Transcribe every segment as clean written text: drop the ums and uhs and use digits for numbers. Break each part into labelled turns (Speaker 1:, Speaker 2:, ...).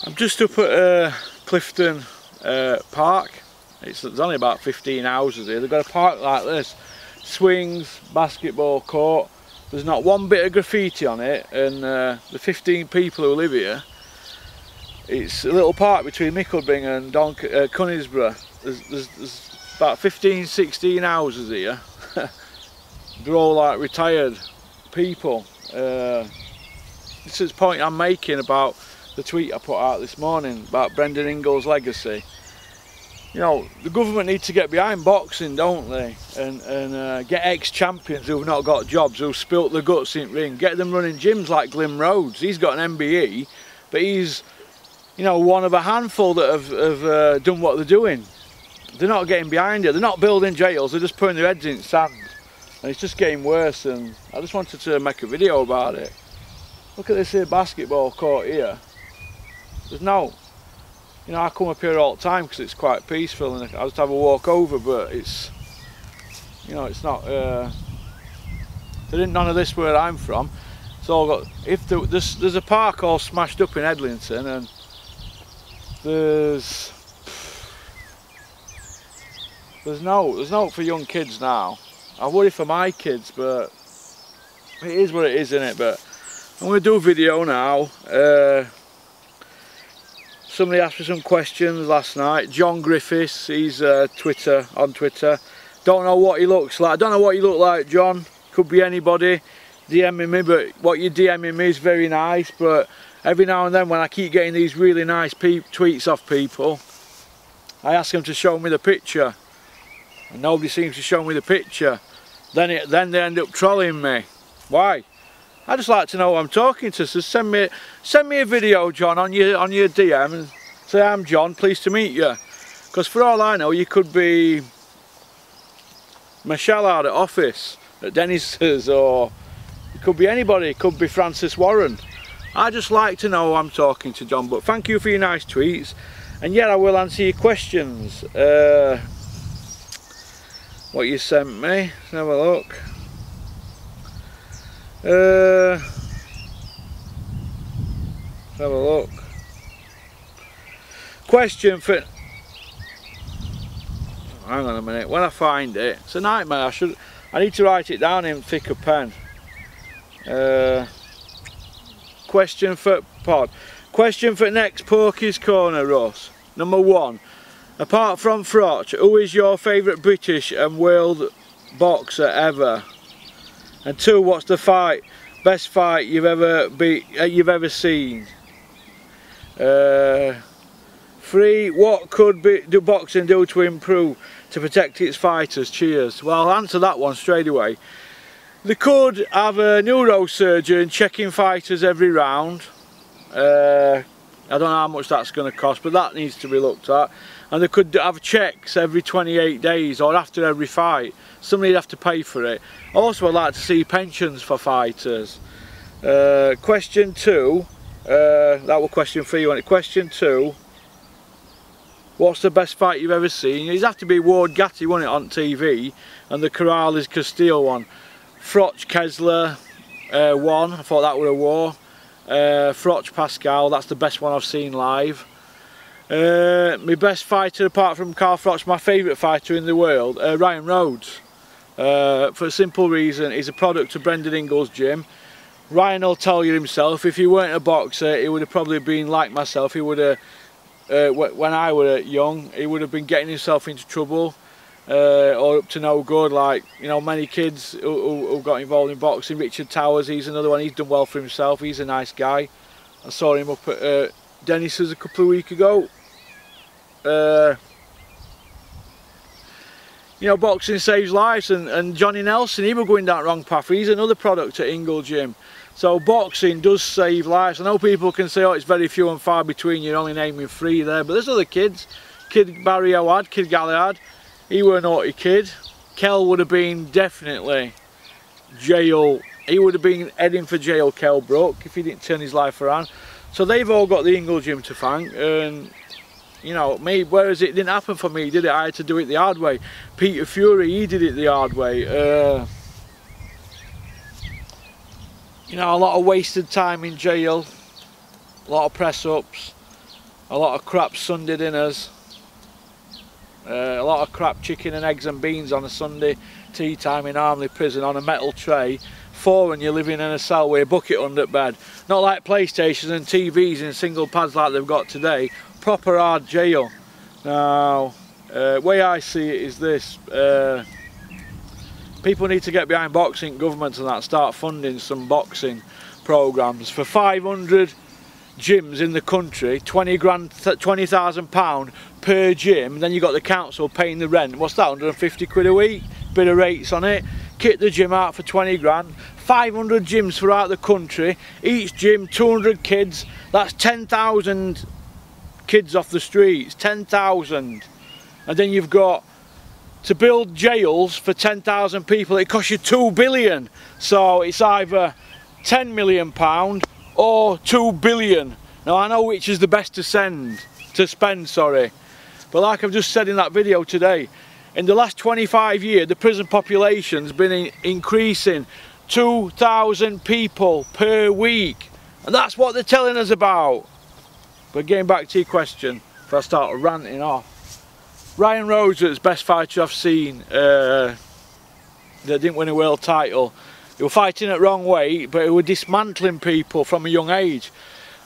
Speaker 1: I'm just up at Clifton Park. There's only about 15 houses here. They've got a park like this, swings, basketball court. There's not one bit of graffiti on it, and the 15 people who live here, it's a little park between Micklebing and Conisborough. There's about 15-16 houses here. They're all like retired people. This is the point I'm making about the tweet I put out this morning about Brendan Ingle's legacy. You know, the government need to get behind boxing, don't they? And get ex-champions who've not got jobs, who've spilt their guts in the ring. Get them running gyms like Ryan Rhodes. He's got an MBE, but he's, you know, one of a handful that have done what they're doing. They're not getting behind it. They're not building jails. They're just putting their heads in sand. And it's just getting worse. And I just wanted to make a video about it. Look at this here basketball court here. There's no, you know, I come up here all the time because it's quite peaceful and I just have a walk over, but it's, you know, it's not, there isn't none of this where I'm from. It's all got, there's a park all smashed up in Edlington, and there's no for young kids now. I worry for my kids, but it is what it is, isn't it? But I'm going to do a video now. Somebody asked me some questions last night. John Griffiths, he's on Twitter. Don't know what he looks like. I don't know what you look like, John. Could be anybody DMing me, but what you're DMing me is very nice. But every now and then when I keep getting these really nice tweets off people, I ask them to show me the picture. And nobody seems to show me the picture. Then they end up trolling me. Why? I just like to know who I'm talking to, so send me a video, John, on your DM and say, I'm John, pleased to meet you. Because for all I know, you could be Michelle out at office at Dennis's, or it could be anybody. It could be Francis Warren. I just like to know who I'm talking to, John. But thank you for your nice tweets, and yeah, I will answer your questions. What you sent me. Let's have a look. Let's have a look. Question for, hang on a minute, when I find it, it's a nightmare. I need to write it down in thicker pen. Question for pod. Question for next Porky's Corner, Russ. Number 1. Apart from Frotch, who is your favourite British and world boxer ever? And 2, what's the best fight you've ever seen? 3, what could do boxing do to improve to protect its fighters? Cheers. Well, I'll answer that one straight away. They could have a neurosurgeon checking fighters every round. I don't know how much that's going to cost, but that needs to be looked at. And they could have checks every 28 days or after every fight. Somebody'd have to pay for it. Also, I'd like to see pensions for fighters. Question 2, that was question 3, wasn't it? Question 2, what's the best fight you've ever seen? It'd have to be Ward Gatti, wouldn't it, on TV, and the Corrales Castile one. Frotch Kessler won, I thought that was a war. Frotch Pascal, that's the best one I've seen live. My best fighter apart from Carl Frotch, my favourite fighter in the world, Ryan Rhodes. For a simple reason, he's a product of Brendan Ingle's gym. Ryan will tell you himself, if he weren't a boxer, he would have probably been like myself. He would have, when I was young, he would have been getting himself into trouble or up to no good, like, you know, many kids who got involved in boxing. Richard Towers, he's another one, he's done well for himself, he's a nice guy. I saw him up at Dennis's a couple of weeks ago. You know, boxing saves lives, and Johnny Nelson, he was going down the wrong path. He's another product at Ingle Gym. So boxing does save lives. I know people can say, oh, it's very few and far between, you're only naming 3 there, but there's other kids. Kid Barry Howard, Kid Galahad, he were a naughty kid. Kell would have been definitely jail. He would have been heading for jail, Kell Brook, if he didn't turn his life around. So they've all got the Ingle Gym to thank, and you know, me, whereas it didn't happen for me, did it? I had to do it the hard way. Peter Fury, he did it the hard way. You know, a lot of wasted time in jail, a lot of press-ups, a lot of crap Sunday dinners, a lot of crap chicken and eggs and beans on a Sunday tea time in Armley Prison on a metal tray, and you're living in a cell with a bucket under bed. Not like PlayStations and TVs in single pads like they've got today. Proper hard jail. Now, way I see it is this. People need to get behind boxing, government and that, start funding some boxing programs. For 500 gyms in the country, £20,000 per gym, then you got the council paying the rent. What's that, 150 quid a week? Bit of rates on it. Kit the gym out for 20 grand. 500 gyms throughout the country, each gym 200 kids. That's 10,000 kids off the streets, 10,000. And then you've got to build jails for 10,000 people, it costs you 2 billion. So it's either £10 million or 2 billion. Now I know which is the best to spend, but like I've just said in that video today, in the last 25 years the prison population's been increasing 2,000 people per week, and that's what they're telling us about. But getting back to your question, if I start ranting off, Ryan Rhodes is the best fighter I've seen that didn't win a world title. He was fighting it wrong way, but he was dismantling people from a young age.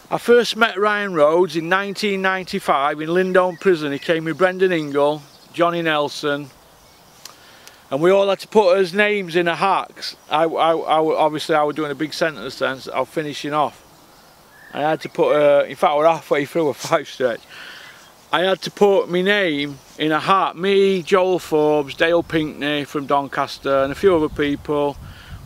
Speaker 1: I first met Ryan Rhodes in 1995 in Lindholm Prison. He came with Brendan Ingle, Johnny Nelson, and we all had to put his names in a hat. Obviously I was doing a big sentence then, so I was finishing off. I had to put, in fact we're halfway through a 5 stretch. I had to put my name in a hat. Me, Joel Forbes, Dale Pinkney from Doncaster and a few other people.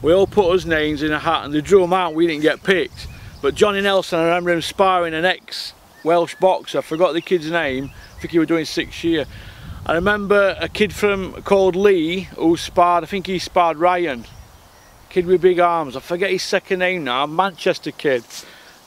Speaker 1: We all put us names in a hat and they drew them out, we didn't get picked. But Johnny Nelson, I remember him sparring an ex-Welsh boxer, I forgot the kid's name, I think he was doing 6th year. I remember a kid called Lee who sparred, I think he sparred Ryan. Kid with big arms, I forget his second name now, Manchester kid.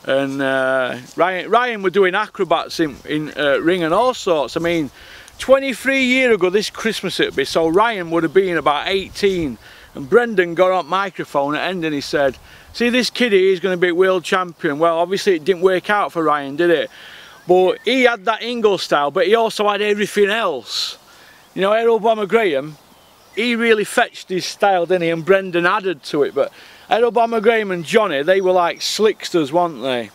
Speaker 1: And Ryan were doing acrobats in ring and all sorts. I mean, 23 years ago this Christmas it'd be, so Ryan would have been about 18. And Brendan got on microphone at the end and he said, see this kid here is going to be world champion. Well, obviously it didn't work out for Ryan, did it? But he had that Ingle style, but he also had everything else. You know, Errol Bomber Graham, he really fetched his style, didn't he? And Brendan added to it. But Errol Bomber Graham and Johnny, they were like slicksters, weren't they?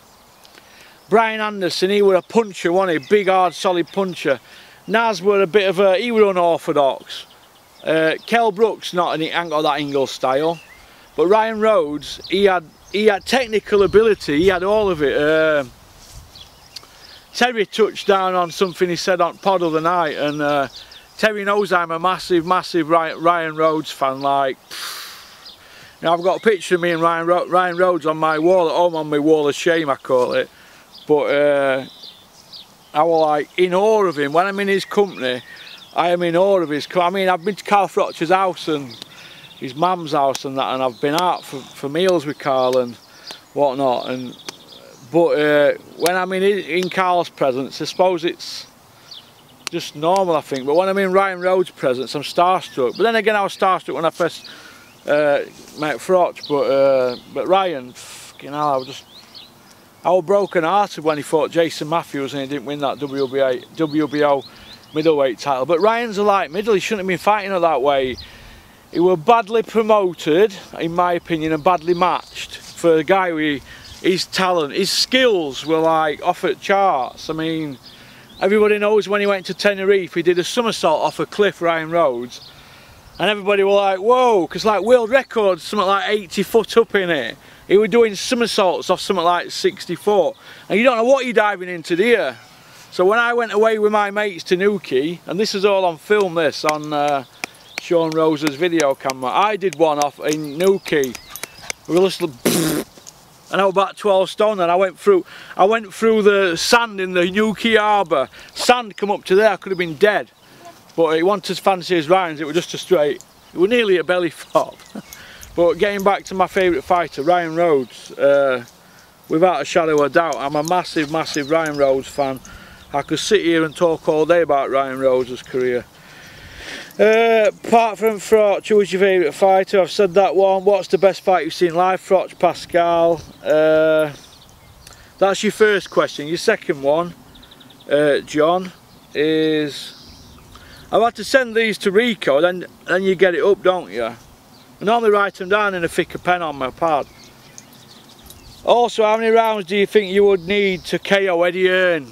Speaker 1: Brian Anderson, he were a puncher, wasn't he? Big, hard, solid puncher. Naz were a bit of a, he were unorthodox. Kell Brook's not, he ain't got that Ingle style. But Ryan Rhodes, he had technical ability, he had all of it. Terry touched down on something he said on pod of the night, and Terry knows I'm a massive Ryan Rhodes fan. Like, you know, I've got a picture of me and Ryan Rhodes on my wall at home, on my wall of shame I call it. But I was like in awe of him. When I'm in his company, I am in awe of his. I mean, I've been to Carl Frotcher's house and his mum's house and that, and I've been out for meals with Carl and whatnot. But when I'm in Carl's presence, I suppose it's just normal, I think. But when I'm in Ryan Rhodes' presence, I'm starstruck. But then again, I was starstruck when I first met Frotch. But Ryan, fucking hell, I was broken hearted when he fought Jason Matthews and he didn't win that WBO middleweight title. But Ryan's a light middle, he shouldn't have been fighting it that way. He was badly promoted, in my opinion, and badly matched for a guy with his talent. His skills were like off at charts. I mean, everybody knows when he went to Tenerife, he did a somersault off a cliff, Ryan Rhodes, and everybody were like, whoa, because like world records, something like 80 foot up in it. He was doing somersaults off something like 60 foot, and you don't know what you're diving into, do you? So when I went away with my mates to Newquay, and this is all on film, this on Sean Rose's video camera, I did one off in Newquay. We were listening, and I was about 12 stone, and I went through the sand in the Newquay harbour. Sand come up to there, I could have been dead. But it wasn't as fancy as Ryan's, it was just a straight, it was nearly a belly flop. But getting back to my favourite fighter, Ryan Rhodes, without a shadow of doubt, I'm a massive Ryan Rhodes fan. I could sit here and talk all day about Ryan Rhodes' career. Apart from Froch, who was your favourite fighter? I've said that one. What's the best fight you've seen live? Froch, Pascal. That's your first question. Your second one, John, is... I've had to send these to Rico, then you get it up, don't you? I normally write them down in a thicker pen on my pad. Also, how many rounds do you think you would need to KO Eddie Hearn?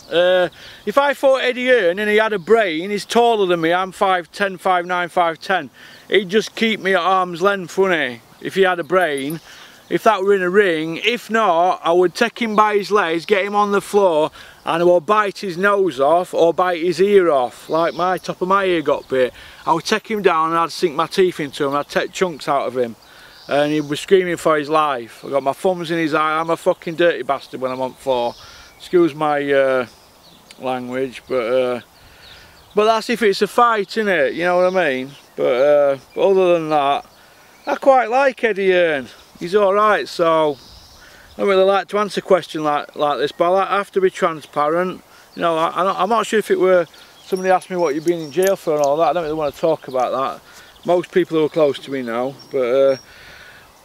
Speaker 1: If I fought Eddie Hearn and he had a brain, he's taller than me, I'm 5'10", 5'9", 5'10", he'd just keep me at arm's length, wouldn't he? If he had a brain, if that were in a ring. If not, I would take him by his legs, get him on the floor, and I would bite his nose off or bite his ear off, like my top of my ear got bit. I would take him down and I'd sink my teeth into him, and I'd take chunks out of him, and he'd be screaming for his life. I got my thumbs in his eye. I'm a fucking dirty bastard when I'm on floor. Excuse my language, but that's if it's a fight, innit? You know what I mean? But other than that, I quite like Eddie Hearn. He's alright, so I don't really like to answer questions like this, but I have to be transparent. You know, I'm not sure if it were somebody asked me what you've been in jail for and all that. I don't really want to talk about that. Most people who are close to me know. But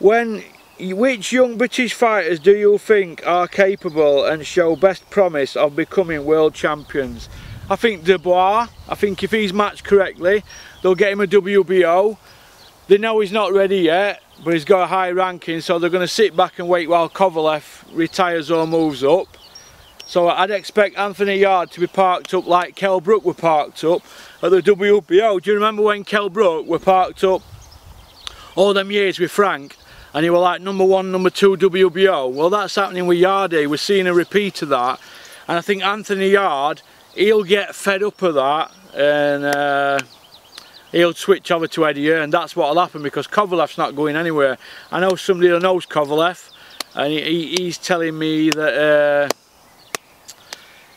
Speaker 1: which young British fighters do you think are capable and show best promise of becoming world champions? I think Dubois. I think if he's matched correctly, they'll get him a WBO. They know he's not ready yet, but he's got a high ranking, so they're going to sit back and wait while Kovalev retires or moves up. So I'd expect Anthony Yarde to be parked up like Kell Brook were parked up at the WBO. Do you remember when Kell Brook were parked up all them years with Frank? And he were like number 1, number 2 WBO. Well, that's happening with Yarde. We're seeing a repeat of that. And I think Anthony Yarde, he'll get fed up of that, and he'll switch over to Eddie Hearn. That's what'll happen, because Kovalev's not going anywhere. I know somebody that knows Kovalev, and he's telling me that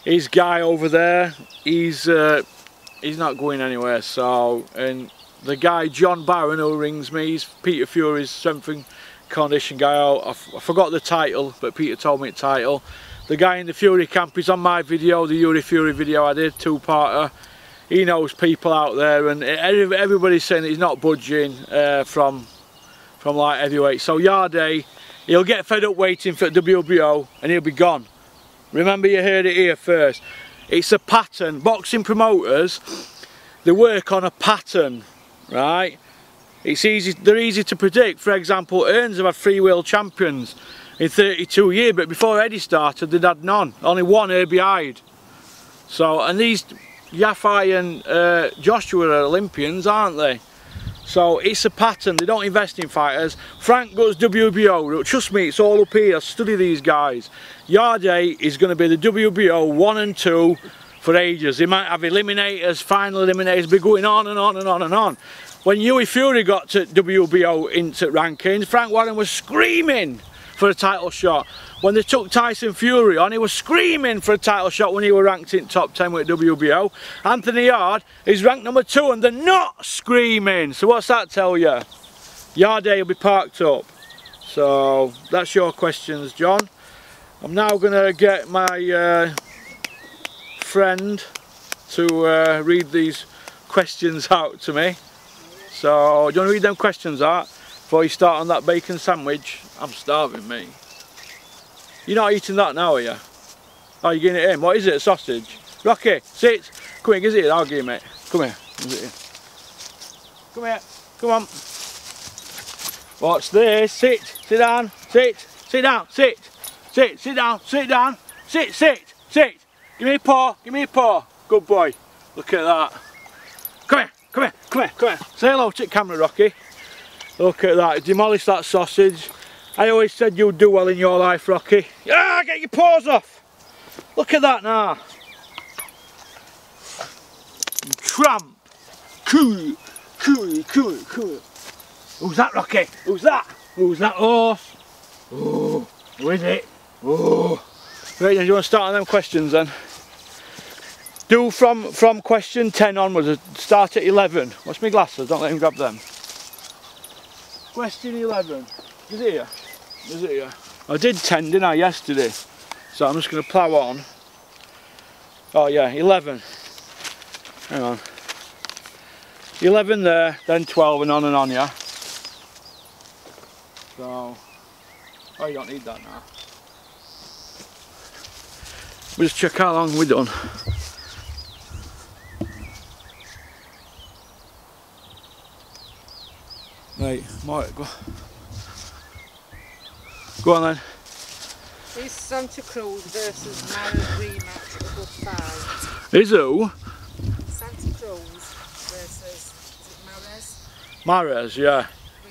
Speaker 1: his guy over there, he's not going anywhere. So, and the guy John Barron who rings me, he's Peter Fury's strength and condition guy. I forgot the title, but Peter told me the title. The guy in the Fury camp is on my video, the Yuri Fury video I did, 2-parter. He knows people out there, and everybody's saying that he's not budging from light heavyweight. So Yarde, he'll get fed up waiting for WBO and he'll be gone. Remember, you heard it here first. It's a pattern. Boxing promoters, they work on a pattern, right? It's easy. They're easy to predict. For example, Hearns have had 3 world champions in 32 years, but before Eddie started, they'd had none. Only 1, Herbie Hyde. So, and these Yafai and Joshua are Olympians, aren't they? So it's a pattern. They don't invest in fighters. Frank goes WBO. Trust me, it's all up here. I study these guys. Yarde is going to be the WBO 1 and 2 for ages. They might have eliminators, final eliminators, be going on and on and on and on. When Yuri Fury got to WBO into rankings, Frank Warren was screaming for a title shot. When they took Tyson Fury on, he was screaming for a title shot when he was ranked in top 10 with WBO. Anthony Yarde is ranked number 2 and they're not screaming. So what's that tell you? Yarde will be parked up. So that's your questions, John. I'm now going to get my friend to read these questions out to me. So do you want to read them questions out before you start on that bacon sandwich? I'm starving, mate. You're not eating that now, are you? Oh, you're getting it in. What is it? A sausage? Rocky, sit. Come here, give it here. I'll give you, mate. Come here. Give it here. Come here. Come on. What's this? Sit. Sit down. Sit. Sit down. Sit. Sit. Sit down. Sit down. Sit. Sit. Sit. Give me a paw. Give me a paw. Good boy. Look at that. Come here. Come here. Come here. Come here. Say hello to the camera, Rocky. Look at that. Demolish that sausage. I always said you'd do well in your life, Rocky. Ah, get your paws off. Look at that now. Tramp. Cool. Cool. Cool. Cool. Who's that, Rocky? Who's that? Who's that horse? Oh, who is it? Oh. Right then, do you want to start on them questions then? Do from question 10 onwards. Start at 11. What's my glasses? Don't let him grab them. Question 11. Is it here? Is it here? I did 10, didn't I, yesterday? So I'm just going to plough on. Oh yeah, 11. Hang on. 11 there, then 12 and on, yeah? So, oh, you don't need that now. We'll just check how long we're done. Right, might go. Go on then.
Speaker 2: Is Santa Cruz versus Mara's rematch a good fight?
Speaker 1: Is who?
Speaker 2: Santa Cruz versus, is it Mares?
Speaker 1: Mares, yeah.
Speaker 2: Rematch a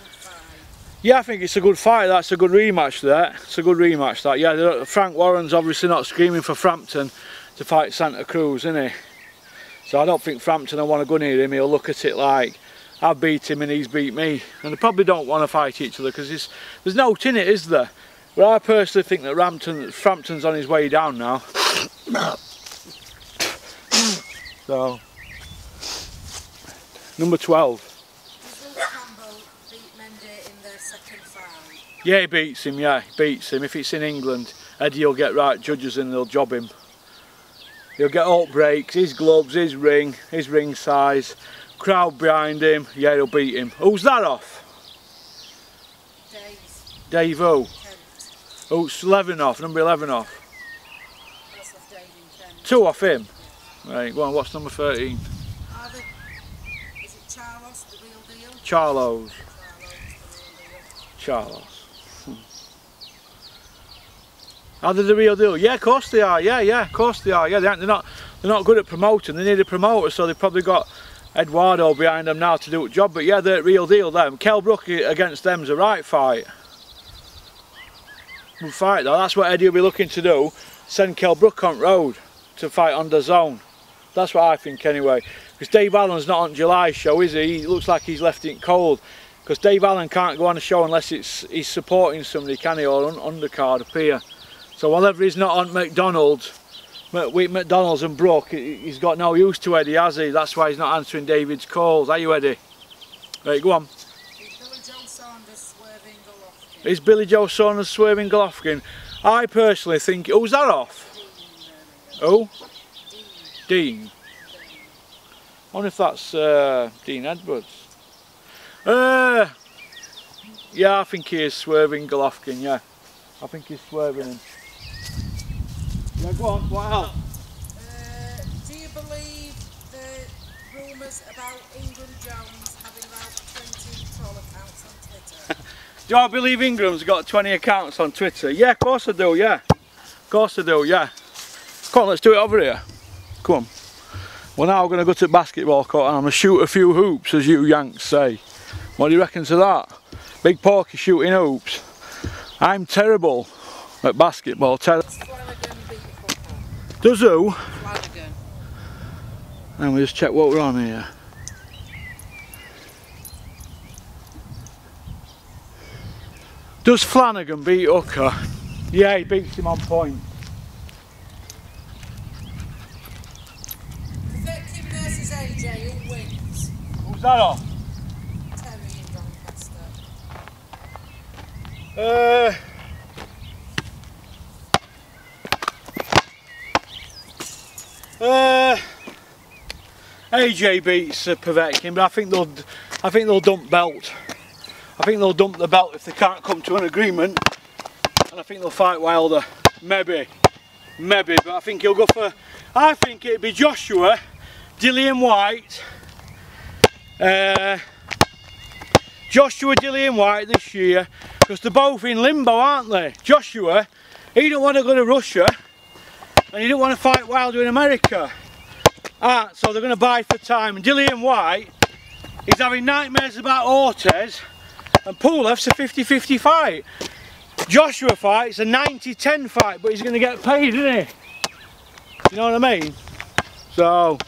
Speaker 2: good fight?
Speaker 1: Yeah, I think it's a good fight. That's a good rematch there. It's a good rematch that. Yeah, Frank Warren's obviously not screaming for Frampton to fight Santa Cruz, isn't he? So I don't think Frampton will want to go near him. He'll look at it like, I've beat him and he's beat me. And they probably don't want to fight each other because there's no tin it, is there? But I personally think that Frampton's on his way down now. So, number 12. Yeah, he beats him, yeah, he beats him. If it's in England, Eddie will get right judges and they'll job him. He'll get all breaks, his gloves, his ring size, crowd behind him, yeah, he'll beat him. Who's that off? Dave who? Oh, it's 11 off, number 11 off.
Speaker 2: That's off Dave in Kent.
Speaker 1: 2 off him? Right, go on, what's number 13?
Speaker 2: Is it Charlos, the real deal?
Speaker 1: Charlos.
Speaker 2: Charlos, the real deal.
Speaker 1: Charlos. Are they the real deal? Yeah, of course they are. Yeah, of course they are. Yeah, they're not good at promoting. They need a promoter, so they've probably got Eduardo behind them now to do the job. But yeah, they're the real deal. Them Kell Brook against them's a right fight. Good fight though. That's what Eddie will be looking to do. Send Kell Brook on road to fight on the zone. That's what I think anyway. Because Dave Allen's not on July's show, is he? He looks like he's left it cold. Because Dave Allen can't go on a show unless he's supporting somebody, can he? Or undercard appear. So whatever he's not on McDonald's and Brook, he's got no use to Eddie, has he? That's why he's not answering David's calls. Are you, Eddie? Right, go on. Is Billy Joe Saunders swerving Golovkin? I personally think... Who's that off? Who? Dean. I wonder if that's Dean Edwards. Yeah, I think he is swerving Golovkin, yeah. I think he's swerving him. Yeah, go on, what else?
Speaker 2: Do you believe the rumours about Ingram Jones having about 20 troll accounts on Twitter?
Speaker 1: Do I believe Ingram's got 20 accounts on Twitter? Yeah, of course I do, yeah. Of course I do, yeah. Come on, let's do it over here. Come on. Well, now we're going to go to the basketball court and I'm going to shoot a few hoops, as you Yanks say. What do you reckon to that? Big Porky shooting hoops. I'm terrible at basketball. Does who?
Speaker 2: Flanagan.
Speaker 1: And we just check what we're on here. Does Flanagan beat Hooker? Yeah, he beats him on point.
Speaker 2: Effective versus AJ, who wins?
Speaker 1: Who's that on?
Speaker 2: Terry in Doncaster.
Speaker 1: AJ beats Povetkin, but I think they'll dump belt. I think they'll dump the belt if they can't come to an agreement, and I think they'll fight Wilder. Maybe, but I think he'll go for. I think it'd be Joshua, Dillian White, Joshua, Dillian White this year, because they're both in limbo, aren't they? Joshua, he don't want to go to Russia, and he don't want to fight Wilder in America. So they're going to buy for time. And Dillian White, he's having nightmares about Ortiz, and Pulev's a 50-50 fight. Joshua fight's a 90-10 fight, but he's going to get paid, isn't he? You know what I mean? So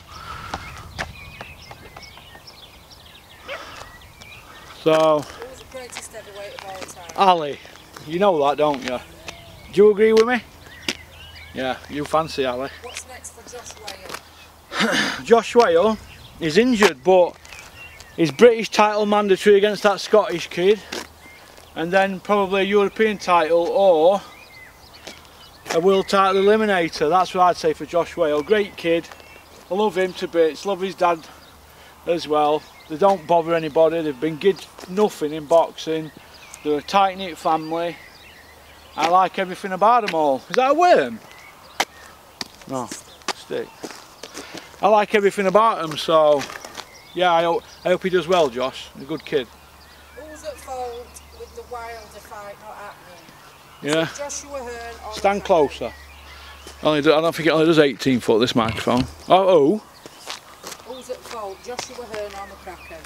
Speaker 2: Who's the greatest heavyweight of all time?
Speaker 1: Ali, you know that, don't you? Do you agree with me? Yeah, you fancy Ali.
Speaker 2: What's next for Josh Whale?
Speaker 1: Josh Whale is injured, but his British title mandatory against that Scottish kid, and then probably a European title or a world title eliminator. That's what I'd say for Josh Wale. Great kid. I love him to bits. Love his dad as well. They don't bother anybody. They've been good nothing in boxing. They're a tight-knit family. I like everything about them all. Is that a worm? No, stick. I like everything about them, so yeah, I hope he does well, Josh. He's a good kid.
Speaker 2: Who's at fault with the Wilder fight not happening?
Speaker 1: Yeah.
Speaker 2: Joshua Hearn or
Speaker 1: Stand closer. I don't think it only does 18 foot, this microphone. Oh.
Speaker 2: Who's at fault? Joshua Hearn or McCracken?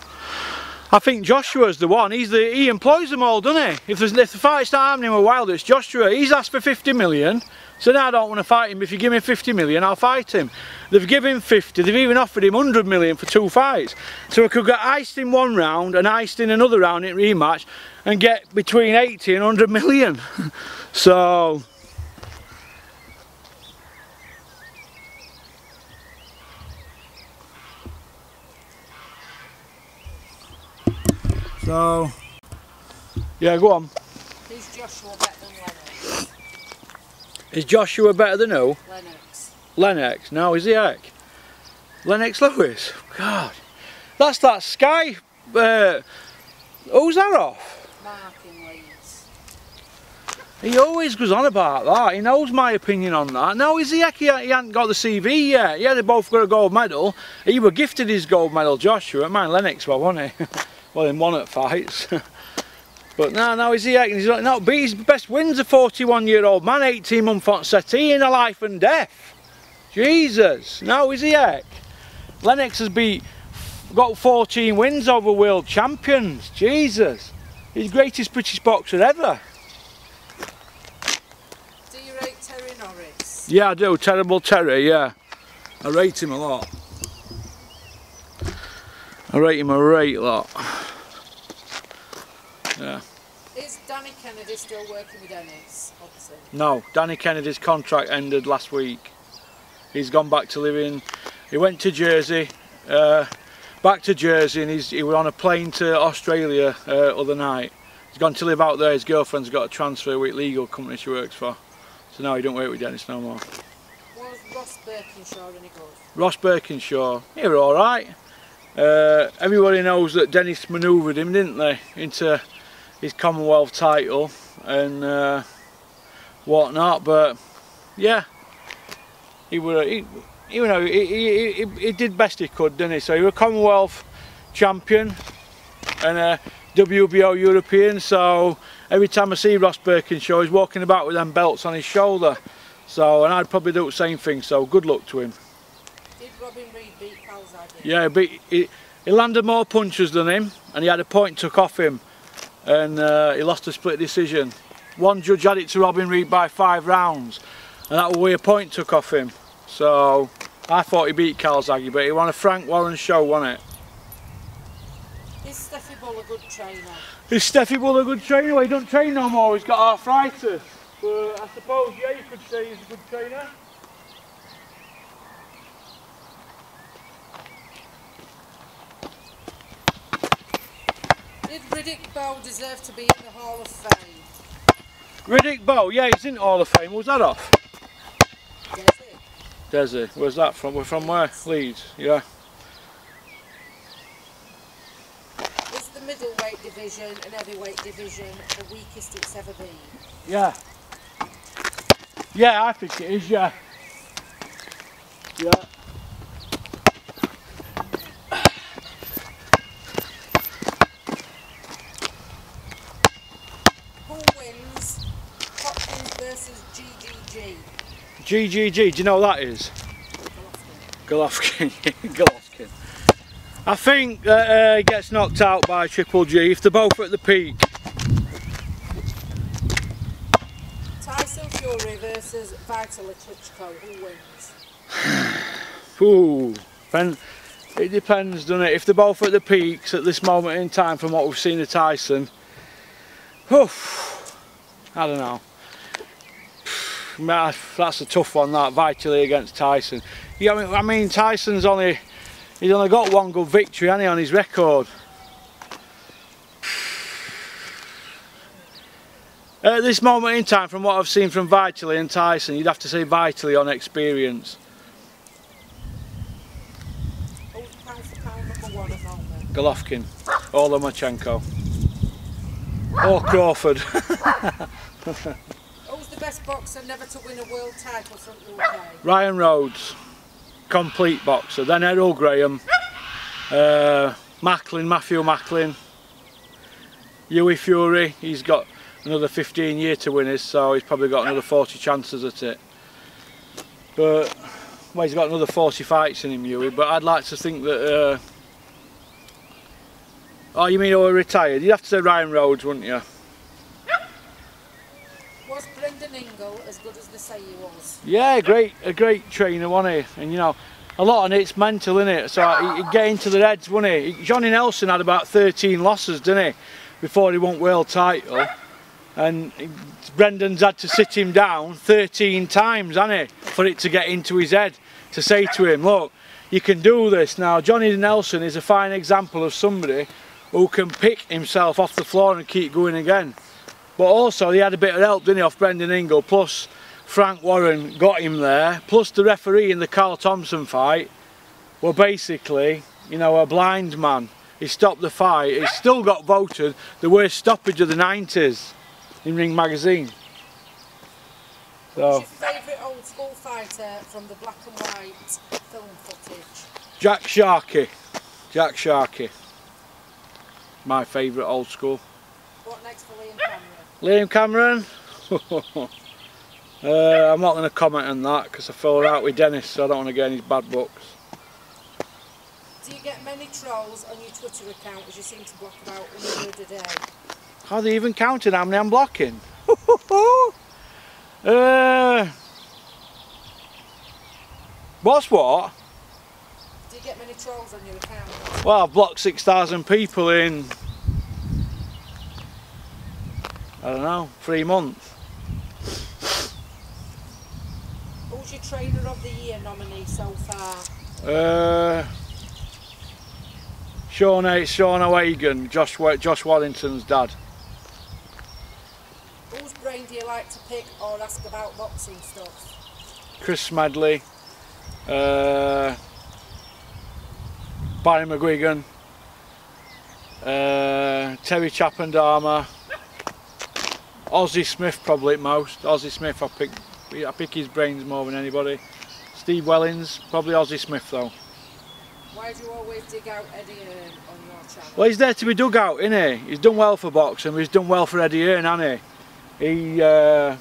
Speaker 1: I think Joshua's the one. He employs them all, doesn't he? If the fight's not happening with Wilder, it's Joshua. He's asked for 50 million. So now I don't want to fight him. If you give me 50 million, I'll fight him. They've given him 50. They've even offered him 100 million for 2 fights. So I could get iced in one round and iced in another round in rematch and get between 80 and 100 million. So yeah, go on.
Speaker 2: Is Joshua better than Lennox?
Speaker 1: Is Joshua better than who?
Speaker 2: Lennox.
Speaker 1: Lennox? No, is he heck? Lennox Lewis? God. That's that Sky. Who's that off?
Speaker 2: Mark in Leeds.
Speaker 1: He always goes on about that. He knows my opinion on that. No, is he heck? He hasn't got the CV yet. Yeah, they both got a gold medal. He were gifted his gold medal, Joshua. Mine Lennox, well, wasn't he? Well, in one at fights. But no, is he heck? He's not beat his best wins a 41-year-old man, 18-month on settee in a life and death. Jesus, no, is he heck? Lennox has got 14 wins over world champions. Jesus, he's the greatest British boxer ever.
Speaker 2: Do you rate Terry Norris?
Speaker 1: Yeah, I do. Terrible Terry, yeah. I rate him a lot. I rate him a great lot. Yeah.
Speaker 2: Is Danny Kennedy still working with Dennis? Obviously.
Speaker 1: No, Danny Kennedy's contract ended last week. He's gone back to living. He went to Jersey, back to Jersey, and he was on a plane to Australia other night. He's gone to live out there. His girlfriend's got a transfer with legal company she works for. So now he don't work with Dennis no more.
Speaker 2: Was Ross Birkinshaw any good?
Speaker 1: Ross Birkinshaw, he were all right. Everybody knows that Dennis manoeuvred him, didn't they, into his Commonwealth title and whatnot. But yeah, he did best he could, didn't he? So he was a Commonwealth champion and a WBO European. So every time I see Ross Birkinshaw, he's walking about with them belts on his shoulder. So, and I'd probably do the same thing. So good luck to him.
Speaker 2: Did Robin Reid beat Calzaghe?
Speaker 1: Yeah, he landed more punches than him, and he had a point took off him, and he lost a split decision. One judge had it to Robin Reid by 5 rounds, and that was where a point took off him. So I thought he beat Calzaghe, but he won a Frank Warren show, wasn't it?
Speaker 2: Is Steffi Bull a good trainer?
Speaker 1: Is Steffi Bull a good trainer? Well, he don't train no more, he's got arthritis. But I suppose, yeah, you could say he's a good trainer.
Speaker 2: Did Riddick Bowe deserve to be in the Hall of Fame?
Speaker 1: Riddick Bowe, yeah, he's in the Hall of Fame. Was that off? Desi. Where's that from? We're from where? Leeds, yeah.
Speaker 2: Is the middleweight division and heavyweight division the weakest it's ever been?
Speaker 1: Yeah. Yeah, I think it is, yeah. Yeah.
Speaker 2: Who wins Hopkins versus GGG?
Speaker 1: GGG, do you know what that is? Golovkin. Golovkin. I think that he gets knocked out by Triple G if they're both at the peak.
Speaker 2: Tyson Fury versus Vitaly Klitschko, who wins?
Speaker 1: Ooh, it depends, doesn't it? If they're both at the peaks at this moment in time from what we've seen of Tyson, oof, I don't know. That's a tough one, that Vitaly against Tyson. Yeah, I mean Tyson's he's only got one good victory, hasn't he, on his record. At this moment in time, from what I've seen from Vitally and Tyson, you'd have to say Vitally on experience.
Speaker 2: Who's pound for pound number 1 at the moment?
Speaker 1: Golovkin or Lomachenko. Or Crawford.
Speaker 2: Who's the best boxer never to win a world title from the UK?
Speaker 1: Ryan Rhodes, complete boxer. Then Errol Graham, Matthew Macklin, Hughie Fury. He's got another 15 years to win his, so he's probably got another 40 chances at it. But well, he's got another 40 fights in him, Hughie. But I'd like to think that. Oh, you mean who are retired? You'd have to say Ryan Rhodes, wouldn't you?
Speaker 2: Was Brendan Ingle as good as they say he was?
Speaker 1: Yeah, a great trainer, wasn't he? And you know, a lot of it's mental, isn't it? So he'd get into their heads, wouldn't he? Johnny Nelson had about 13 losses, didn't he? Before he won world title. And Brendan's had to sit him down 13 times, hasn't he? For it to get into his head. To say to him, look, you can do this. Now, Johnny Nelson is a fine example of somebody who can pick himself off the floor and keep going again. But also he had a bit of help, didn't he, off Brendan Ingle, plus Frank Warren got him there, plus the referee in the Carl Thompson fight were basically, you know, a blind man. He stopped the fight. He still got voted the worst stoppage of the 90s in Ring Magazine. So,
Speaker 2: who's your favourite old school fighter from the black and white film footage?
Speaker 1: Sharkey. Jack Sharkey. My favourite old school.
Speaker 2: What next for Liam Cameron?
Speaker 1: Liam Cameron? I'm not going to comment on that because I fell out with Dennis, so I don't want to get any bad books.
Speaker 2: Do you get many trolls on your Twitter account, as you seem to block about 100 a day?
Speaker 1: Are they even counting how many I'm blocking? What's what?
Speaker 2: Do you get many trolls on your account?
Speaker 1: Well, I've blocked 6,000 people in, I don't know, 3 months.
Speaker 2: Who's your Trainer of the Year nominee so far?
Speaker 1: Sean O'Hagan, Josh Wallington's dad.
Speaker 2: Whose brain do you like to pick or ask about boxing stuff?
Speaker 1: Chris Smedley, Barry McGuigan, Terry Chappendama, Ozzie Smith probably at most. Ozzie Smith I pick his brains more than anybody. Steve Wellings, probably Ozzie Smith though.
Speaker 2: Why do you always dig out Eddie Hearn on your channel?
Speaker 1: Well, he's there to be dug out, isn't he? He's done well for boxing, but he's done well for Eddie Hearn, hasn't he? They've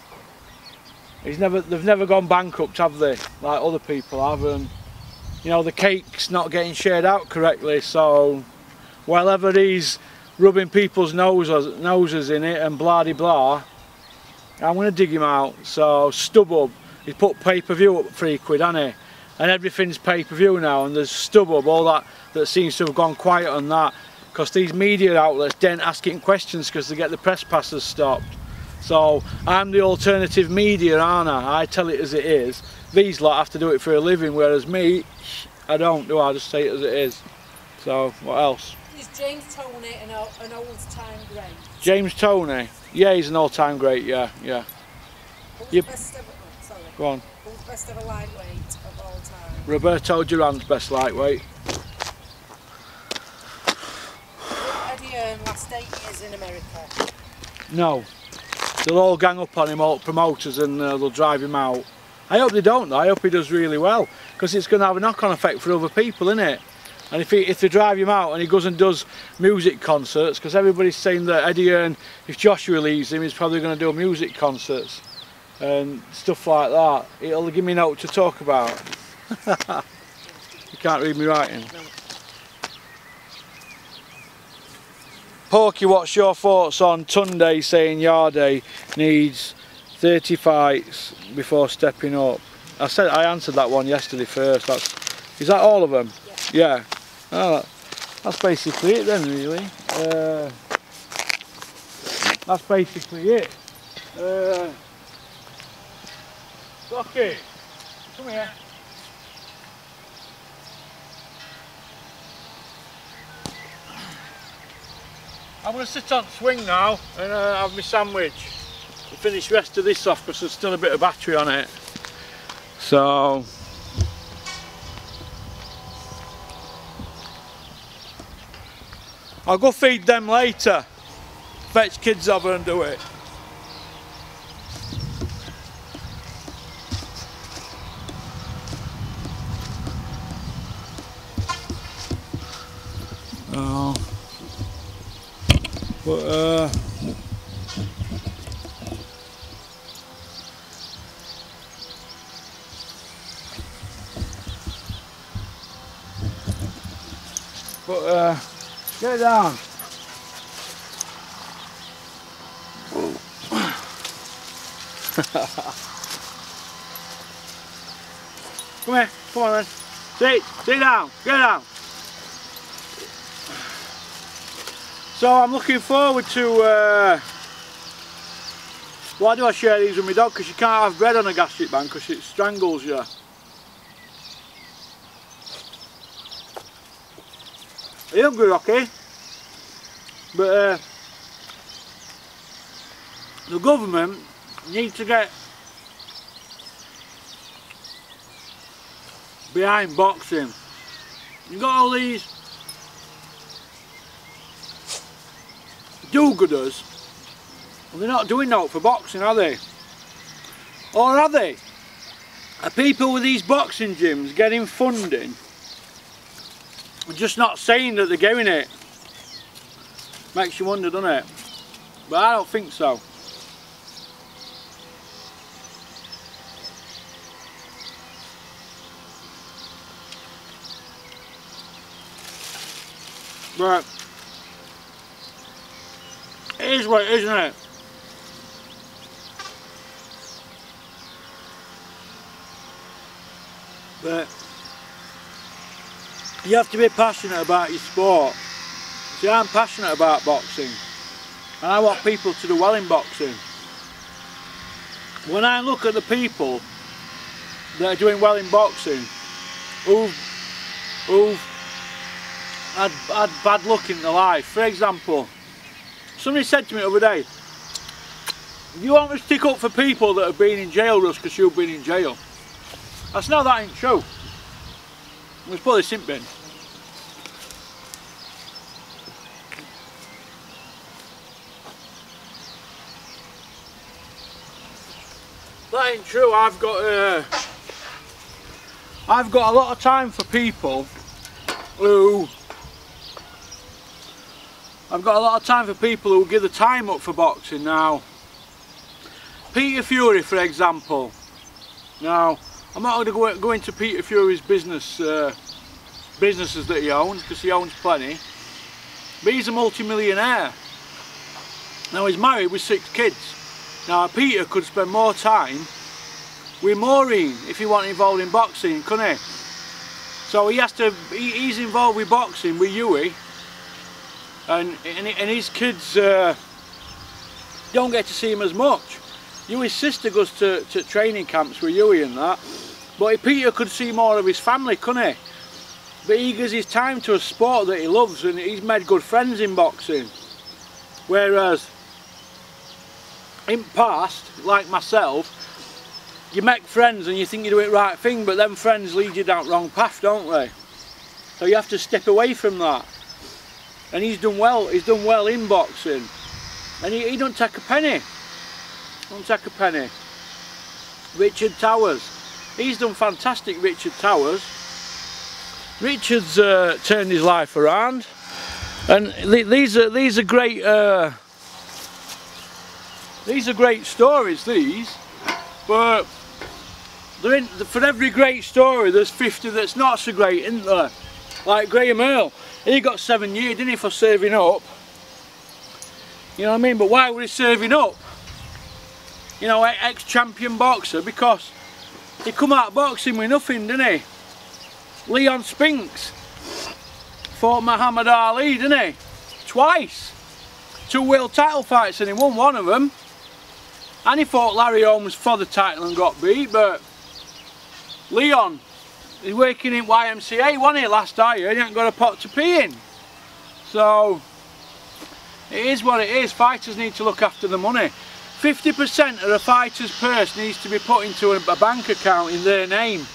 Speaker 1: never gone bankrupt, have they? Like other people have, and you know the cake's not getting shared out correctly. So, wherever he's rubbing people's noses in it and blah de blah, I'm going to dig him out. So, StubHub, he's put pay-per-view up £3, hasn't he? And everything's pay-per-view now, and there's StubHub, all that seems to have gone quiet on that, because these media outlets don't ask it questions because they get the press passes stopped. So I'm the alternative media, aren't I? I tell it as it is. These lot have to do it for a living, whereas me, I don't do. I just say it as it is. So what else?
Speaker 2: Is James Toney an old-time great?
Speaker 1: James Toney, yeah, he's an all-time great. Yeah.
Speaker 2: Who's best ever? Oh, sorry.
Speaker 1: Go on.
Speaker 2: Who's best ever lightweight of all time?
Speaker 1: Roberto Duran's best lightweight.
Speaker 2: Will Eddie Hearn last 8 years in America?
Speaker 1: No. They'll all gang up on him, all promoters, and they'll drive him out. I hope they don't though. I hope he does really well, because it's going to have a knock-on effect for other people, isn't it? And if they drive him out and he goes and does music concerts, because everybody's saying that Eddie Hearn, if Joshua leaves him, he's probably going to do music concerts and stuff like that. It'll give me a note to talk about. You can't read me writing.
Speaker 2: No.
Speaker 1: Porky, what's your thoughts on Toney saying Yarde needs 30 fights before stepping up? I answered that one yesterday first. Is that all of them? Yeah. Oh, that's basically it then, really. That's basically it. Rocky, come here. I'm going to sit on the swing now and have my sandwich. to finish the rest of this off because there's still a bit of battery on it. So I'll go feed them later. Fetch kids over and do it. Oh, but get down. Come here, come on then. Sit down, get down. So I'm looking forward to, why do I share these with my dog? Because you can't have bread on a gastric band because it strangles you. Are you hungry, Rocky? But the government need to get behind boxing. You've got all these do-gooders, and they're not doing that for boxing, are they? Or are they? Are people with these boxing gyms getting funding and just not saying that they're getting it? Makes you wonder, doesn't it? But I don't think so. But it is what it is, isn't it? But you have to be passionate about your sport. See, I'm passionate about boxing, and I want people to do well in boxing. When I look at the people that are doing well in boxing, who've had bad luck in their life. For example, somebody said to me the other day, you want to stick up for people that have been in jail, Russ, because you've been in jail. I said, no, that ain't true. Let's put this in bin. That ain't true. I've got a lot of time for people who give the time up for boxing. Now, Peter Fury, for example. Now, I'm not going to go into Peter Fury's businesses that he owns, because he owns plenty. But he's a multi-millionaire. Now, he's married with 6 kids. Now, Peter could spend more time with Maureen if he wasn't involved in boxing, couldn't he? So he's involved with boxing with Huey, and his kids don't get to see him as much. Huey's sister goes to training camps with Huey and that, but Peter could see more of his family, couldn't he? But he gives his time to a sport that he loves, and he's made good friends in boxing. Whereas in past, like myself, you make friends and you think you're doing the right thing, but them friends lead you down the wrong path, don't they? So you have to step away from that. And he's done well in boxing. And he don't take a penny. Don't take a penny. Richard Towers. He's done fantastic, Richard Towers. Richard's turned his life around. And these are great stories, these. But for every great story, there's 50 that's not so great, isn't there? Like Graham Earl, he got 7 years, didn't he, for serving up? You know what I mean? But why was he serving up? You know, ex-champion boxer, because he come out boxing with nothing, didn't he? Leon Spinks fought Muhammad Ali, didn't he? Twice. 2 world title fights, and he won one of them. And he fought Larry Holmes for the title and got beat, but Leon, he's working in YMCA, wasn't he, last year? He ain't got a pot to pee in. So, it is what it is. Fighters need to look after the money. 50% of a fighter's purse needs to be put into a bank account in their name.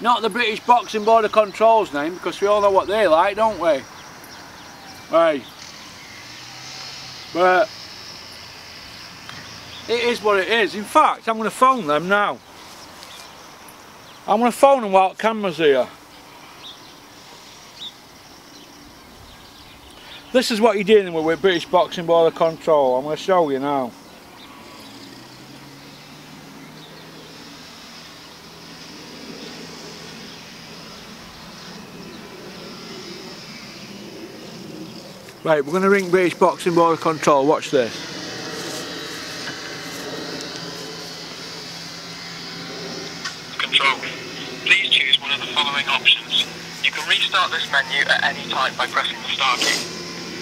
Speaker 1: Not the British Boxing Board of Control's name, because we all know what they like, don't we? Right. But it is what it is. In fact, I'm going to phone them now. I'm going to phone them while the camera's here. This is what you're dealing with British Boxing Board of Control. I'm going to show you now. Right, we're going to ring British Boxing Board of Control. Watch this.
Speaker 3: Control. Please choose one of the following options. You can restart this menu at any time by pressing the star key.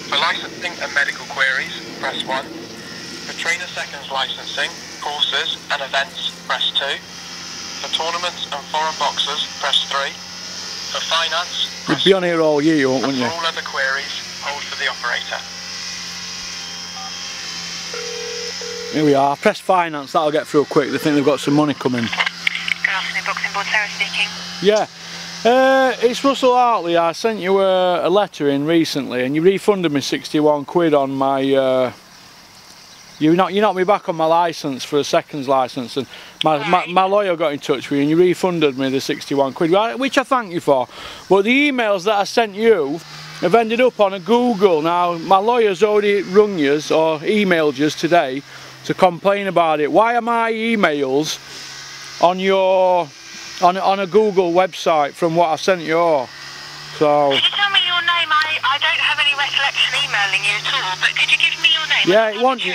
Speaker 3: For licensing and medical queries, press 1. For trainer seconds licensing, courses and events, press 2. For tournaments and foreign boxers, press 3. For finance,
Speaker 1: You'd be on here all year, wouldn't you?
Speaker 3: For all other queries, hold for the operator.
Speaker 1: Here we are. Press finance, that'll get through quick. They think they've got some money coming.
Speaker 4: Good afternoon, Boxing Board, Sarah speaking.
Speaker 1: Yeah. It's Russell Hartley. I sent you a letter in recently and you refunded me 61 quid on my... You knocked me back on my licence for a seconds licence, and my lawyer got in touch with you and you refunded me the 61 quid, which I thank you for. But the emails that I sent you have ended up on a Google. Now, my lawyer's already rung you or emailed you today to complain about it. Why are my emails on your on a Google website from what I sent you? So.
Speaker 4: Could you tell me your name? I don't have any recollection emailing you at all, but could you give me your name?
Speaker 1: Yeah, it won't you.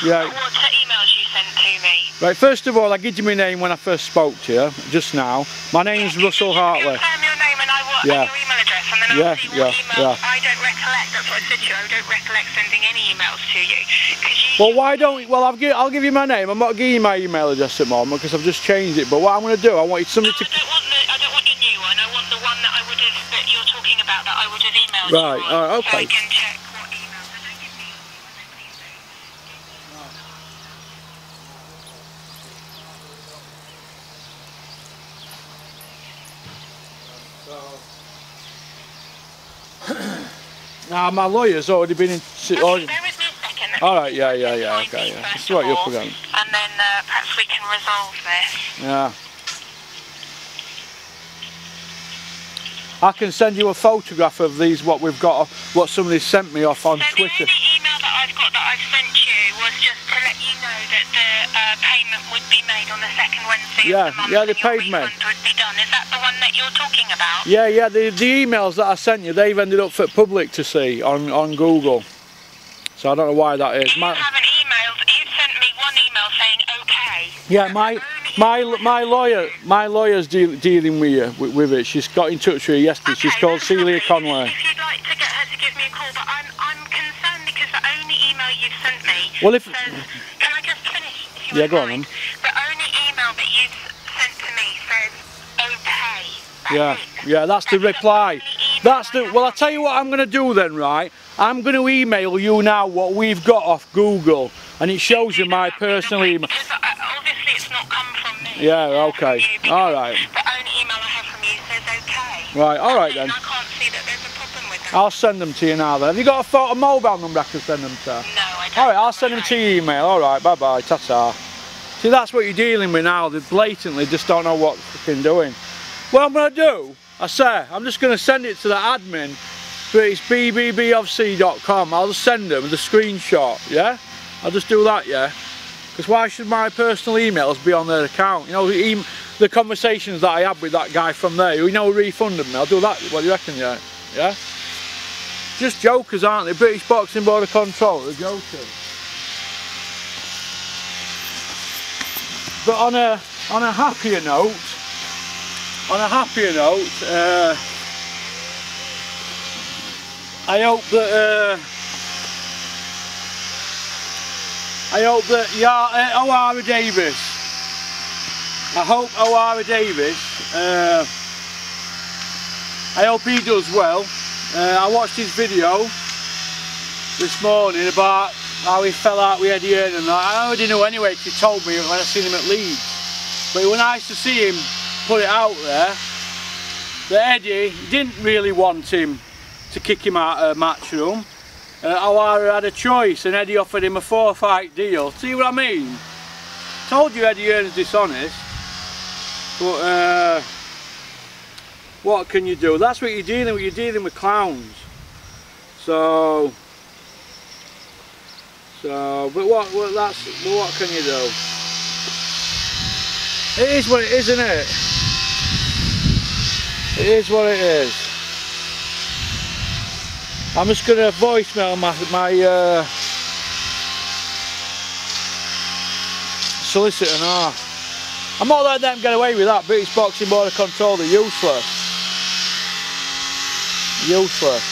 Speaker 1: Yeah.
Speaker 4: What emails you sent to me?
Speaker 1: Right, first of all, I give you my name when I first spoke to you, just now. My name's Russell Hartley.
Speaker 4: Confirm your name and your email address, and then I'll see what emails. I don't recollect. That's what I said to you. I don't recollect sending any emails to you.
Speaker 1: Well, why don't? Well, I'll give you my name. I'm not giving you my email address at the moment because I've just changed it. But what I'm going to do, I want somebody to.
Speaker 4: I don't want your new one. I want the one that that you're talking about that I would have emailed you.
Speaker 1: Right. All right. Okay.
Speaker 4: So I can check what emails. I don't give me your new one, please.
Speaker 1: Now my lawyer's already been in.
Speaker 4: Bear with me a second.
Speaker 1: All right, yeah, okay, yeah. This is what you're up against.
Speaker 4: And then perhaps we can resolve this.
Speaker 1: Yeah. I can send you a photograph of these, what we've got, what somebody sent me off on Twitter.
Speaker 4: The only email that I've got that I've sent you was just to let you know that the payment would be made on the second Wednesday of the month.
Speaker 1: Yeah, they paid me.
Speaker 4: Would be done. Is that the one that you're talking about?
Speaker 1: Yeah, the emails that I sent you, they've ended up for public to see on Google. So I don't know why that is.
Speaker 4: You haven't emailed. You've sent me one email saying okay.
Speaker 1: Yeah, my lawyer's dealing with you with it. She's got in touch with you yesterday.
Speaker 4: Okay,
Speaker 1: she's called Celia Conway.
Speaker 4: If you'd like to get her to give me a call, but I'm concerned because the only email you've sent me says, can I just finish?
Speaker 1: Yeah, go on then.
Speaker 4: The only email that you've sent to me says okay.
Speaker 1: Yeah, that's the reply. Well, I'll tell you what I'm going to do then, right? I'm going to email you now what we've got off Google, and it shows you my personal email.
Speaker 4: Because obviously it's not come from me.
Speaker 1: Yeah, okay. All right.
Speaker 4: The only email I have from you says okay.
Speaker 1: Right, all right then.
Speaker 4: I can't see that there's a problem with that.
Speaker 1: I'll send them to you now then. Have you got a mobile number I can send them to?
Speaker 4: No, I don't.
Speaker 1: All right, I'll send them to your email. All right, bye-bye, ta-ta. See, that's what you're dealing with now. They blatantly just don't know what they're fucking doing. What I'm going to do, I'm just going to send it to the admin, but it's bbbofc.com. I'll just send them the screenshot, yeah? I'll just do that, yeah? Because why should my personal emails be on their account? You know, the conversations that I had with that guy from there, who refunded me, I'll do that. What do you reckon, yeah? Yeah? Just jokers, aren't they? British Boxing Board of Control, they're jokers. But on a happier note, I hope that O'Hara Davis. I hope O'Hara Davis. I hope he does well. I watched his video this morning about how he fell out with Eddie Hearn and that. I already knew anyway, because he told me when I seen him at Leeds. But it was nice to see him put it out there that Eddie didn't really want him to kick him out of Matchroom. O'Hara had a choice and Eddie offered him a 4-fight deal. See what I mean? Told you Eddie Hearn's dishonest. But what can you do? That's what you're dealing with. You're dealing with clowns. So but what can you do? It is what it is, isn't it? It is what it is. I'm just gonna voicemail my solicitor now. I'm not letting them get away with that. British Boxing Board of Control, they're useless. Useless.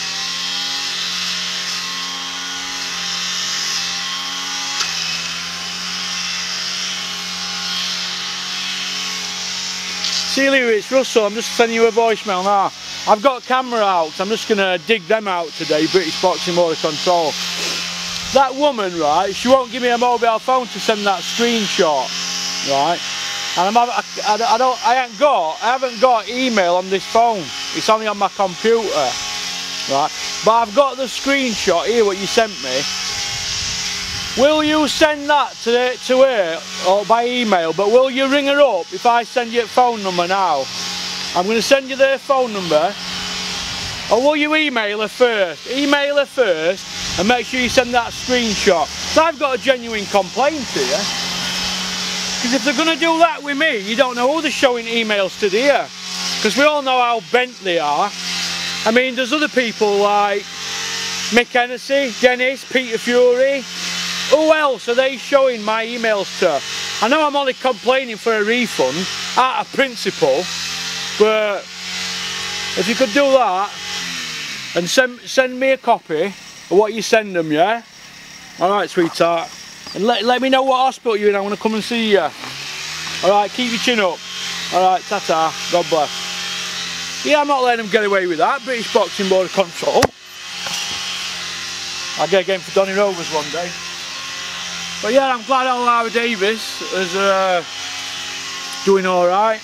Speaker 1: See you later, it's Russell. I'm just sending you a voicemail now. I've got camera out, so I'm just going to dig them out today, British Boxing Board of Control. That woman, right, she won't give me a mobile phone to send that screenshot, right? And I haven't got email on this phone. It's only on my computer, right? But I've got the screenshot here, what you sent me. Will you send that to her or by email? But will you ring her up if I send you a phone number now? I'm going to send you their phone number. Or will you email her first? Email her first and make sure you send that screenshot. So I've got a genuine complaint here. Because if they're going to do that with me, you don't know who they're showing emails to, do you? Because we all know how bent they are. I mean, there's other people like Mick Hennessy, Dennis, Peter Fury. Who else are they showing my emails to? I know I'm only complaining for a refund out of principle, but if you could do that and send me a copy of what you send them, yeah? Alright, sweetheart. And let me know what hospital you're in. I want to come and see you. Alright, keep your chin up. Alright, ta-ta. God bless. Yeah, I'm not letting them get away with that. British Boxing Board of Control. I'll get a game for Donny Rovers one day. But yeah, I'm glad O'Hara Davis is doing alright.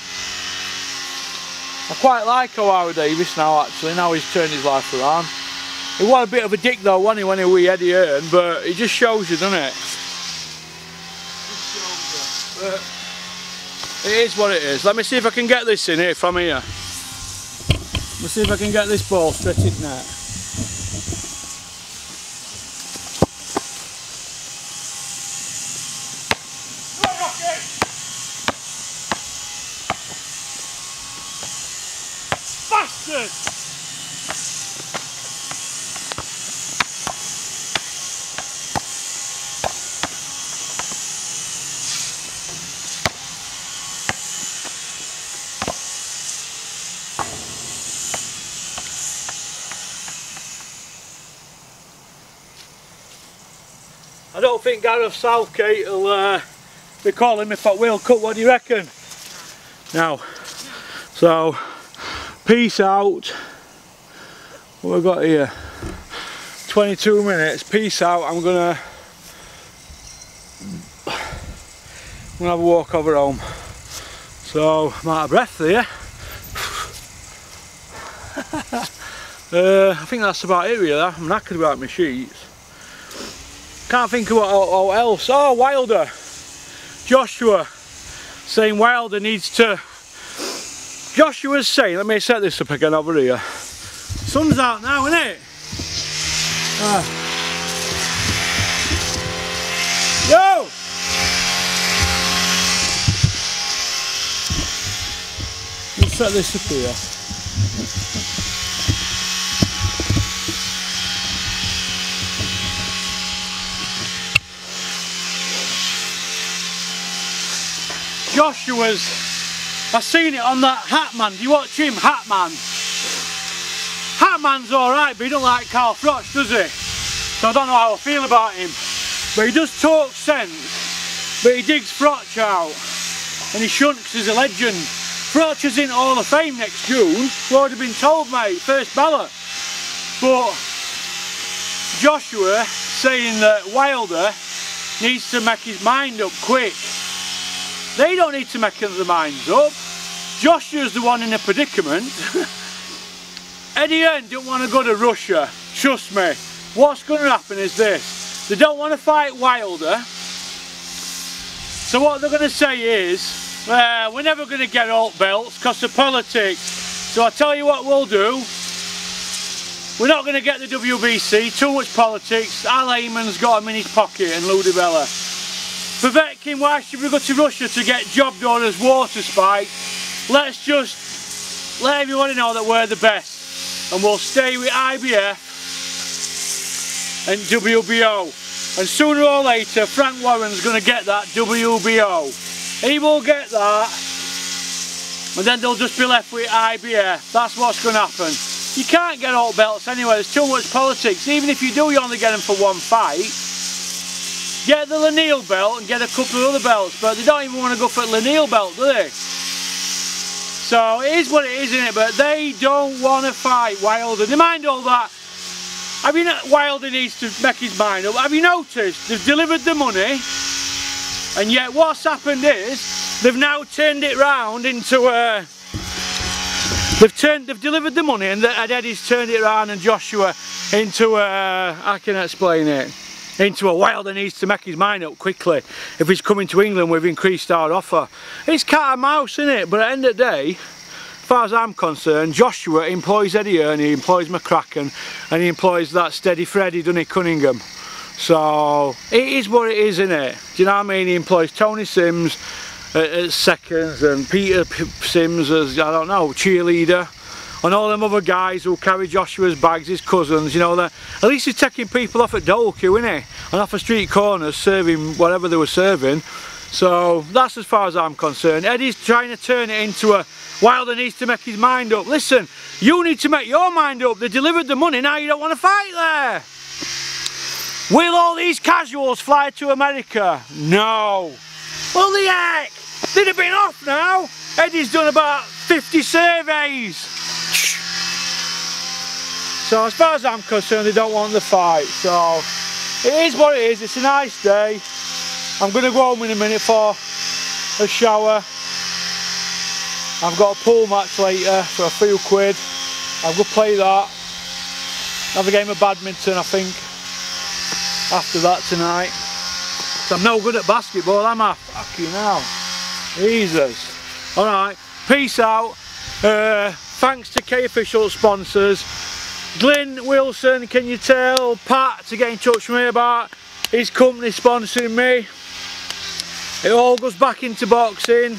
Speaker 1: I quite like O'Hara Davis now, actually, now he's turned his life around. He was a bit of a dick though, wasn't he, when he was with Eddie Hearn, but it just shows you, doesn't it? But it is what it is. Let me see if I can get this in here from here. Let's see if I can get this ball straight in there. Bastard! I don't think Gareth Southgate will be calling me for World Cup. What do you reckon? Now, so peace out. What have we got here? 22 minutes. Peace out. I'm gonna have a walk over home. So I'm out of breath there. I think that's about it really. I'm knackered about my sheets. Can't think of what else. Oh, Wilder. Joshua saying Wilder needs to. Joshua's saying, let me set this up again over here. Sun's out now, isn't it? Yo! Let's set this up here. Joshua's, I seen it on that Hatman. Do you watch him, Hatman? Hatman's alright, but he don't like Carl Froch, does he? So I don't know how I feel about him. But he does talk sense, but he digs Froch out. And he shouldn't, because he's a legend. Froch is in Hall of Fame next June. We've already been told, mate, first ballot. But Joshua saying that Wilder needs to make his mind up quick. They don't need to make their minds up. Joshua's the one in a predicament. Eddie Hearn don't want to go to Russia. Trust me. What's going to happen is this. They don't want to fight Wilder. So what they're going to say is, we're never going to get alt belts because of politics. So I'll tell you what we'll do. We're not going to get the WBC, too much politics. Al Heyman's got him in his pocket and Lou DiBella. Povetkin, why should we go to Russia to get job done as water spike? Let's just let everybody know that we're the best. And we'll stay with IBF and WBO. And sooner or later, Frank Warren's going to get that WBO. He will get that. And then they'll just be left with IBF. That's what's going to happen. You can't get all belts anyway, there's too much politics. Even if you do, you only get them for one fight. Get the Lanil belt and get a couple of other belts, but they don't even want to go for the Lanil belt, do they? So it is what it is, isn't it? But they don't want to fight Wilder. They mind all that. I mean, Wilder needs to make his mind up. Have you noticed? They've delivered the money, and yet what's happened is they've now turned it round into a... They've delivered the money, and Eddie's turned it around, and Joshua into a, I can explain it, into a Wilder needs to make his mind up quickly if he's coming to England with increased our offer. It's cat and mouse, isn't it? But at the end of the day, as far as I'm concerned, Joshua employs Eddie Hearn, he employs McCracken, and he employs that steady Freddy, doesn't he, Cunningham? So it is what it is, isn't it? Do you know what I mean? He employs Tony Sims as seconds, and Peter Sims as, I don't know, cheerleader, and all them other guys who carry Joshua's bags, his cousins, you know, that at least he's taking people off at Dolku, isn't he? And off the street corners serving whatever they were serving. So that's as far as I'm concerned. Eddie's trying to turn it into a Wilder needs to make his mind up. Listen, you need to make your mind up. They delivered the money, now you don't want to fight there. Will all these casuals fly to America? No. Well, the heck? They'd have been off now. Eddie's done about 50 surveys. So as far as I'm concerned, they don't want the fight. So it is what it is. It's a nice day. I'm going to go home in a minute for a shower. I've got a pool match later for a few quid. I'll go play that. Have a game of badminton, I think, after that tonight. So I'm no good at basketball, am I? Fucking hell. Jesus. Alright, peace out. Thanks to K-Official sponsors. Glyn Wilson, can you tell Pat to get in touch with me about his company sponsoring me? It all goes back into boxing.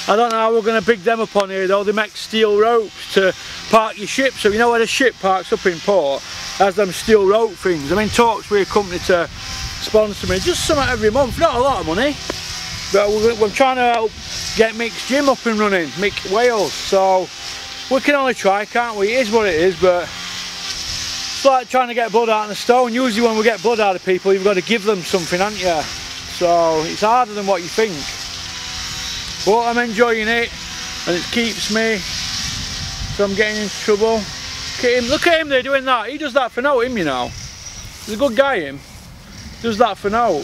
Speaker 1: I don't know how we're going to big them up on here though. They make steel ropes to park your ship. So you know where the ship parks up in port has them steel rope things. I'm in talks with a company to sponsor me. Just something every month, not a lot of money. But we're trying to help get Mick's gym up and running, Mick Wales. So we can only try, can't we? It is what it is, but it's like trying to get blood out of a stone. Usually when we get blood out of people, you've got to give them something, haven't you? So it's harder than what you think. But I'm enjoying it, and it keeps me from getting into trouble. Look at him there doing that. He does that for no, him, you know. He's a good guy, him. Does that for no.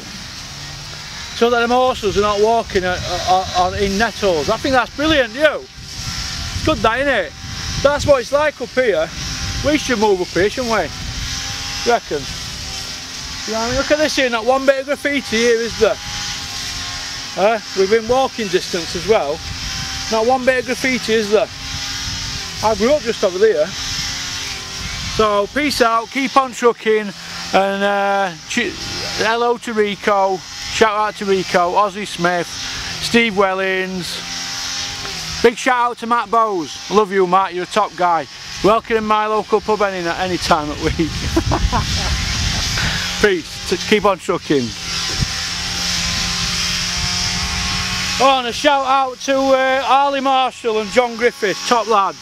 Speaker 1: So that them horses are not walking in nettles. I think that's brilliant, you. It's good, that, isn't it? That's what it's like up here. We should move up here, shouldn't we? You reckon? You know what I mean? Look at this here, not one bit of graffiti here, is there? Within walking distance as well. Not one bit of graffiti, is there? I grew up just over there. So, peace out, keep on trucking, and hello to Rico. Shout out to Rico, Ozzy Smith, Steve Wellings. Big shout out to Matt Bowes. Love you, Matt, you're a top guy. Welcome in my local pub any time of week. Peace, keep on trucking. Oh, and a shout out to Harley Marshall and John Griffith, top lads.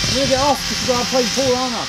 Speaker 1: I'm going to get off because I'm playing pool, aren't I?